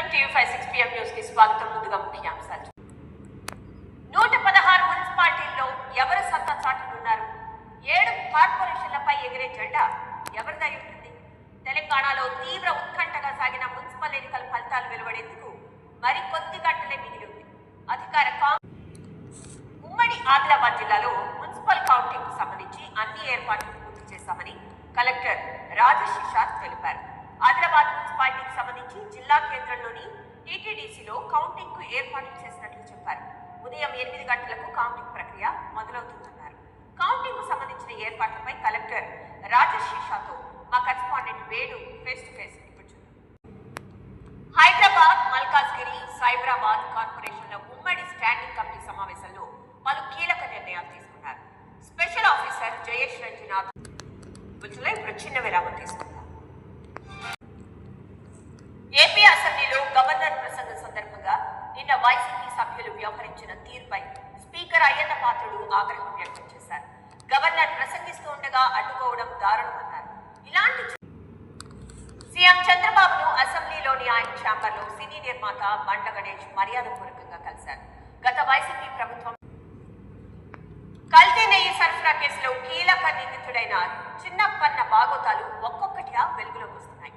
నమస్కారం TV 5 6 PM news కి స్వాగతం. ముందుగా ముఖ్యాంశాలు. 116 మున్సిపాలిటీల్లో ఎవరు సత్తా చాటుతున్నారు? 7 కార్పొరేషన్లపై ఎగిరే జెండా ఎవరిదై ఉంటుంది? తెలంగాణలో తీవ్ర ఉత్కంఠగా సాగిన మున్సిపల్ ఎన్నికల ఫలితాలు వెలువడేందుకు మరి కొద్ది గంటలే మిగిలి ఉంది. అధికార ఉమ్మడి ఆదిలాబాద్ జిల్లాలో మున్సిపల్ కౌంటింగ్ కు సంబంధించి అన్ని ఏర్పాట్లు పూర్తి చేశామని కలెక్టర్ రాజశేషర్ తెలిపారు. ఆదిలాబాద్ మున్సిపాలిటీకి సంబంధించి జిల్లా కేంద్రంలోని టీటీడీసీలో కౌంటింగ్ కు ఏర్పాట్లు చేసినట్లు చెప్పారు. ఉదయం 8 గంటలకు కౌంటింగ్ ప్రక్రియ మొదలవుతుందన్నారు. కౌంటింగ్ కు సంబంధించిన ఏర్పాట్లపై కలెక్టర్ రాజశేషర్తో మా correspondent Venu face to face ఇచ్చారు. హైదరాబాద్, మల్కాజ్గిరి, సైబరాబాద్ కార్పొరేషన్ల ఉమ్మడి స్టాండింగ్ కమిటీ సమావేశంలో పలు కీలక నిర్ణయాలు తీసుకున్నారు. స్పెషల్ ఆఫీసర్ జయేష్ రంజనాథ్ ఇప్పుడు చిన్న విరామం తీసుకున్నారు. ఏపీ అసెంబ్లీలో గవర్నర్ ప్రసంగం సందర్భంగా నిన్న వైసీపీ సభ్యులు వ్యవహరించిన తీరుపై స్పీకర్ అయ్యన్న పాత్రుడు ఆగ్రహం వ్యక్తం చేశారు. గవర్నర్ ప్రసంగిస్తూ ఉండగా అడ్డుకోవడం దారుణమన్నారు. ఇలాంటి సీఎం చంద్రబాబును అసెంబ్లీలోని ఆయన ఛాంబర్లో సినీ నిర్మాత బండ్ల గణేష్ మర్యాదపూర్వకంగా కలిశారు. గత వైసీపీ ప్రభుత్వం కల్తీ నెయ్యి సరఫరా కేసులో కీలక నిందితుడైన చిన్నప్పన్న బాగోతాలు ఒక్కొక్కటిగా వెలుగులోకి వస్తున్నాయి.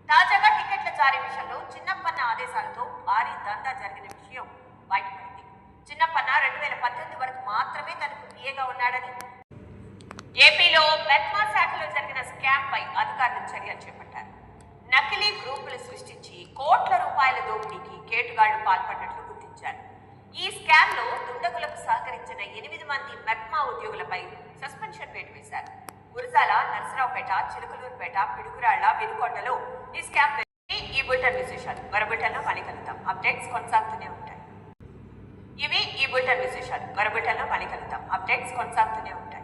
తాజాగా టికెట్ల జారీ విషయంలో చిన్నప్పన్న ఆదేశాలతో భారీ దందా జరిగిన విషయం బయటపడింది. చిన్నప్పన్న 2018 వరకు మాత్రమే తనకు పిఏగా ఉన్నాడని, ఏపీలో మెట్మా శాఖలో జరిగిన స్కామ్ పై అధికారులు చర్యలు చేపట్టారు. నకిలీ గ్రూపులు సృష్టించి కోట్ల రూపాయల దోపిడీకి కేటుగాళ్లు పాల్పడినట్లు గుర్తించారు. ఈ స్కామ్ లో దుండగులకు సహకరించిన 8 మంది మెట్మా ఉద్యోగులపై సస్పెన్షన్ వేటు వేశారు. గురజాల, నర్సరావుపేట, చిలుకలూరుపేట, పిడుగురాళ్ల, వెనుకొండలో ఈ స్కామ్ ఈ బులెటిన్ విశేషాలు. మరో బులెటిన్లో మళ్ళీ కలుద్దాం. అప్డేట్స్ కొనసాగుతూనే ఉంటాయి. ఇవి ఈ బులెటిన్ విశేషాలు. మరో బులెటిన్లో మళ్ళీ కలుద్దాం. అప్డేట్స్ కొనసాగుతూనే ఉంటాయి.